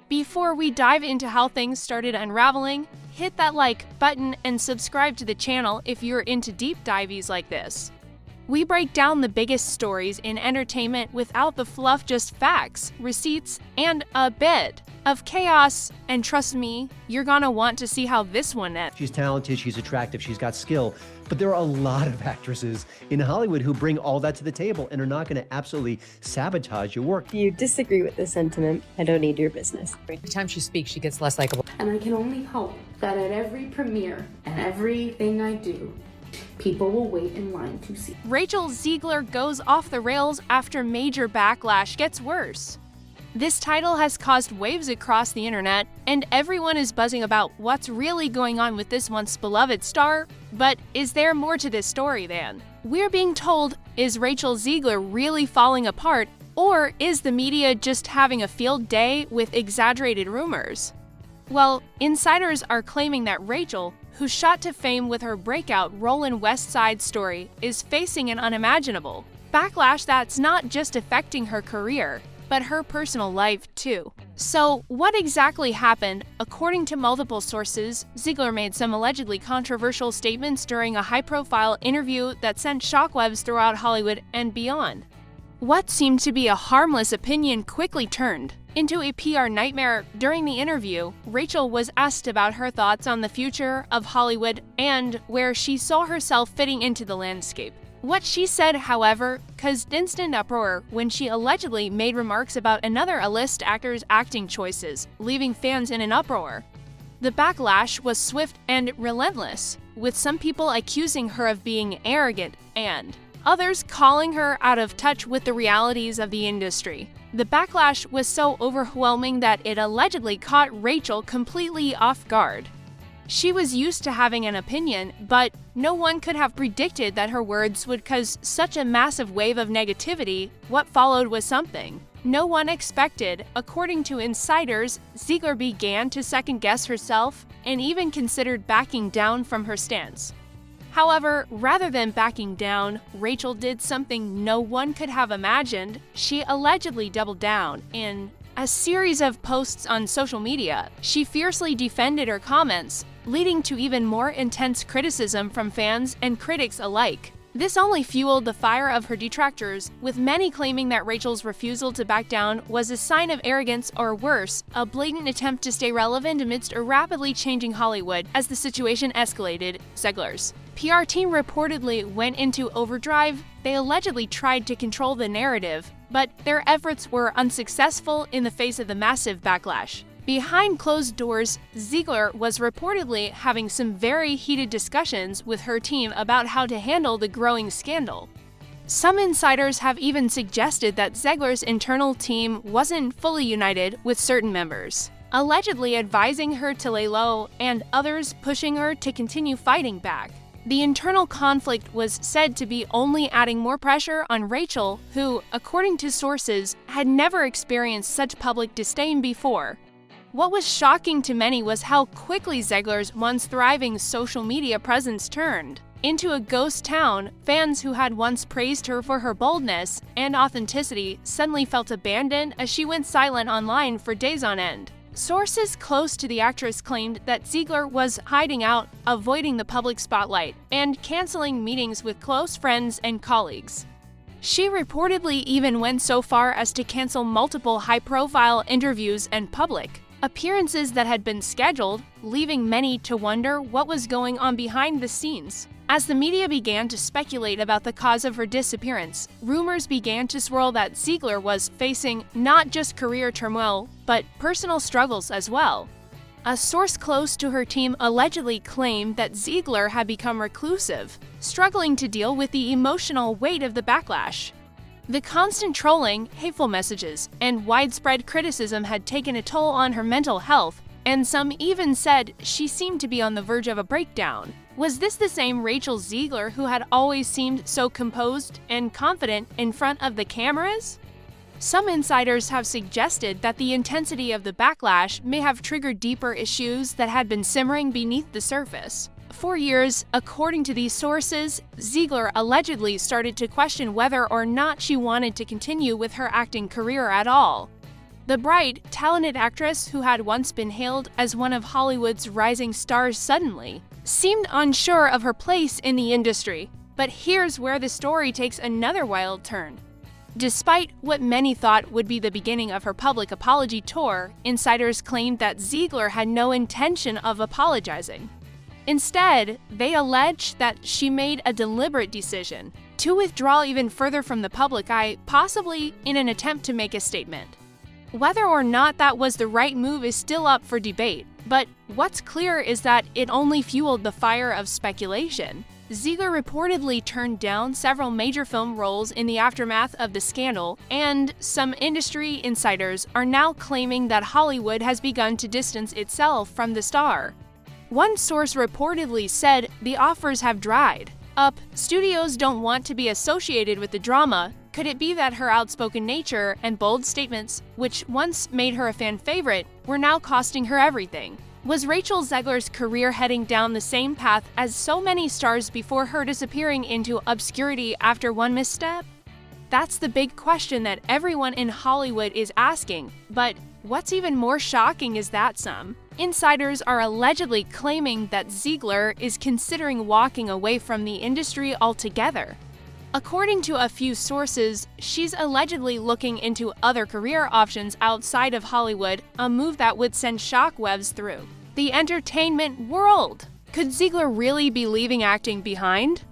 Before we dive into how things started unraveling, hit that like button and subscribe to the channel if you're into deep dives like this. We break down the biggest stories in entertainment without the fluff, just facts, receipts, and a bit of chaos. And trust me, you're gonna want to see how this one ends. She's talented, she's attractive, she's got skill, but there are a lot of actresses in Hollywood who bring all that to the table and are not gonna absolutely sabotage your work. If you disagree with this sentiment, I don't need your business. Every time she speaks, she gets less likable. And I can only hope that at every premiere and everything I do, people will wait in line to see. Rachel Zegler goes off the rails after major backlash gets worse. This title has caused waves across the internet, and everyone is buzzing about what's really going on with this once beloved star. But is there more to this story than we're being told? Is Rachel Zegler really falling apart, or is the media just having a field day with exaggerated rumors? Well, insiders are claiming that Rachel, who shot to fame with her breakout role in West Side Story, is facing an unimaginable backlash that's not just affecting her career, but her personal life too. So, what exactly happened? According to multiple sources, Zegler made some allegedly controversial statements during a high-profile interview that sent shockwaves throughout Hollywood and beyond. What seemed to be a harmless opinion quickly turned into a PR nightmare. During the interview, Rachel was asked about her thoughts on the future of Hollywood and where she saw herself fitting into the landscape. What she said, however, caused instant uproar when she allegedly made remarks about another A-list actor's acting choices, leaving fans in an uproar. The backlash was swift and relentless, with some people accusing her of being arrogant and others calling her out of touch with the realities of the industry. The backlash was so overwhelming that it allegedly caught Rachel completely off guard. She was used to having an opinion, but no one could have predicted that her words would cause such a massive wave of negativity. What followed was something no one expected. According to insiders, Zegler began to second-guess herself and even considered backing down from her stance. However, rather than backing down, Rachel did something no one could have imagined. She allegedly doubled down in a series of posts on social media. She fiercely defended her comments, leading to even more intense criticism from fans and critics alike. This only fueled the fire of her detractors, with many claiming that Rachel's refusal to back down was a sign of arrogance or worse, a blatant attempt to stay relevant amidst a rapidly changing Hollywood. As the situation escalated, Zegler's PR team reportedly went into overdrive. They allegedly tried to control the narrative, but their efforts were unsuccessful in the face of the massive backlash. Behind closed doors, Zegler was reportedly having some very heated discussions with her team about how to handle the growing scandal. Some insiders have even suggested that Zegler's internal team wasn't fully united, with certain members allegedly advising her to lay low and others pushing her to continue fighting back. The internal conflict was said to be only adding more pressure on Rachel, who, according to sources, had never experienced such public disdain before. What was shocking to many was how quickly Zegler's once thriving social media presence turned into a ghost town. Fans who had once praised her for her boldness and authenticity suddenly felt abandoned as she went silent online for days on end. Sources close to the actress claimed that Zegler was hiding out, avoiding the public spotlight, and canceling meetings with close friends and colleagues. She reportedly even went so far as to cancel multiple high-profile interviews and public appearances that had been scheduled, leaving many to wonder what was going on behind the scenes. As the media began to speculate about the cause of her disappearance, rumors began to swirl that Zegler was facing not just career turmoil, but personal struggles as well. A source close to her team allegedly claimed that Zegler had become reclusive, struggling to deal with the emotional weight of the backlash. The constant trolling, hateful messages, and widespread criticism had taken a toll on her mental health, and some even said she seemed to be on the verge of a breakdown. Was this the same Rachel Zegler who had always seemed so composed and confident in front of the cameras? Some insiders have suggested that the intensity of the backlash may have triggered deeper issues that had been simmering beneath the surface. For years, according to these sources, Zegler allegedly started to question whether or not she wanted to continue with her acting career at all. The bright, talented actress who had once been hailed as one of Hollywood's rising stars suddenly seemed unsure of her place in the industry. But here's where the story takes another wild turn. Despite what many thought would be the beginning of her public apology tour, insiders claimed that Zegler had no intention of apologizing. Instead, they alleged that she made a deliberate decision to withdraw even further from the public eye, possibly in an attempt to make a statement. Whether or not that was the right move is still up for debate, but what's clear is that it only fueled the fire of speculation. Zegler reportedly turned down several major film roles in the aftermath of the scandal, and some industry insiders are now claiming that Hollywood has begun to distance itself from the star. One source reportedly said the offers have dried up. Studios don't want to be associated with the drama. Could it be that her outspoken nature and bold statements, which once made her a fan favorite, were now costing her everything? Was Rachel Zegler's career heading down the same path as so many stars before her disappearing into obscurity after one misstep? That's the big question that everyone in Hollywood is asking, but what's even more shocking is that some insiders are allegedly claiming that Zegler is considering walking away from the industry altogether. According to a few sources, she's allegedly looking into other career options outside of Hollywood, a move that would send shockwaves through the entertainment world. Could Zegler really be leaving acting behind?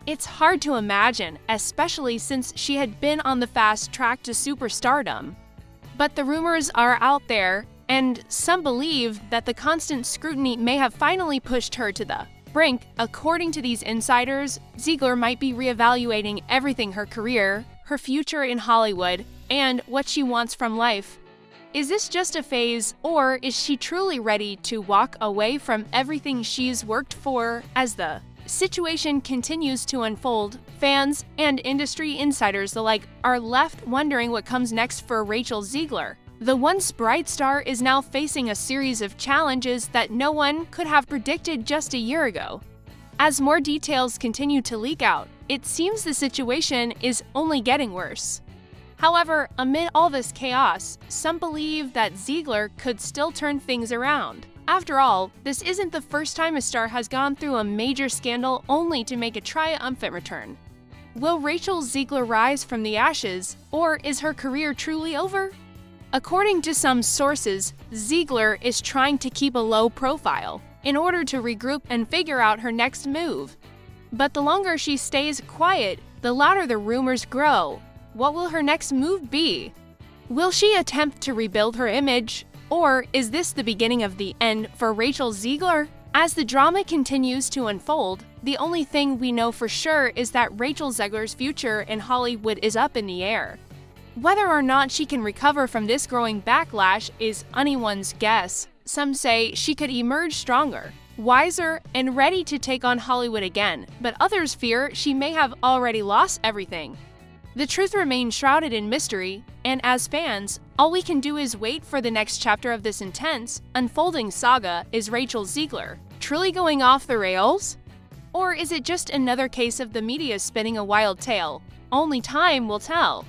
It's hard to imagine, especially since she had been on the fast track to superstardom. But the rumors are out there, and some believe that the constant scrutiny may have finally pushed her to the brink. According to these insiders, Zegler might be reevaluating everything: her career, her future in Hollywood, and what she wants from life. Is this just a phase, or is she truly ready to walk away from everything she's worked for? As the situation continues to unfold, fans and industry insiders alike are left wondering what comes next for Rachel Zegler. The once bright star is now facing a series of challenges that no one could have predicted just a year ago. As more details continue to leak out, it seems the situation is only getting worse. However, amid all this chaos, some believe that Zegler could still turn things around. After all, this isn't the first time a star has gone through a major scandal only to make a triumphant return. Will Rachel Zegler rise from the ashes, or is her career truly over? According to some sources, Zegler is trying to keep a low profile in order to regroup and figure out her next move. But the longer she stays quiet, the louder the rumors grow. What will her next move be? Will she attempt to rebuild her image, or is this the beginning of the end for Rachel Zegler? As the drama continues to unfold, the only thing we know for sure is that Rachel Zegler's future in Hollywood is up in the air. Whether or not she can recover from this growing backlash is anyone's guess. Some say she could emerge stronger, wiser, and ready to take on Hollywood again, but others fear she may have already lost everything. The truth remains shrouded in mystery, and as fans, all we can do is wait for the next chapter of this intense, unfolding saga. Is Rachel Zegler truly going off the rails? Or is it just another case of the media spinning a wild tale? Only time will tell.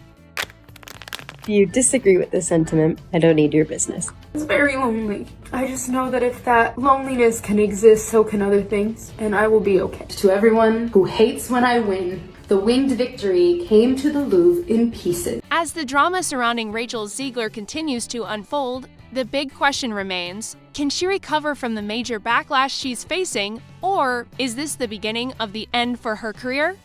If you disagree with this sentiment, I don't need your business. It's very lonely. I just know that if that loneliness can exist, so can other things, and I will be okay. To everyone who hates when I win, the winged victory came to the Louvre in pieces. As the drama surrounding Rachel Zegler continues to unfold, the big question remains: can she recover from the major backlash she's facing, or is this the beginning of the end for her career?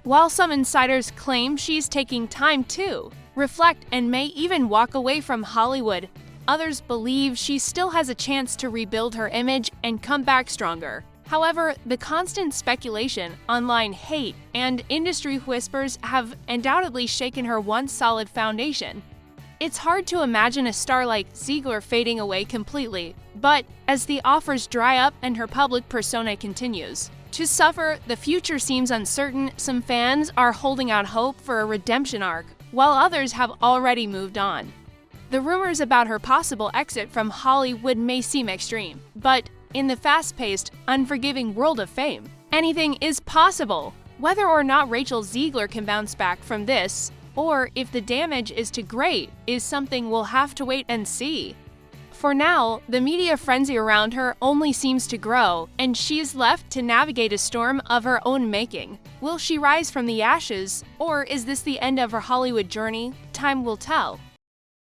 While some insiders claim she's taking time to reflect and may even walk away from Hollywood, others believe she still has a chance to rebuild her image and come back stronger. However, the constant speculation, online hate, and industry whispers have undoubtedly shaken her once solid foundation. It's hard to imagine a star like Zegler fading away completely, but as the offers dry up and her public persona continues to suffer, the future seems uncertain. Some fans are holding out hope for a redemption arc, while others have already moved on. The rumors about her possible exit from Hollywood may seem extreme, but in the fast-paced, unforgiving world of fame, anything is possible. Whether or not Rachel Zegler can bounce back from this or if the damage is to great is something we'll have to wait and see. For now, the media frenzy around her only seems to grow, and she's left to navigate a storm of her own making. Will she rise from the ashes, or is this the end of her Hollywood journey? Time will tell.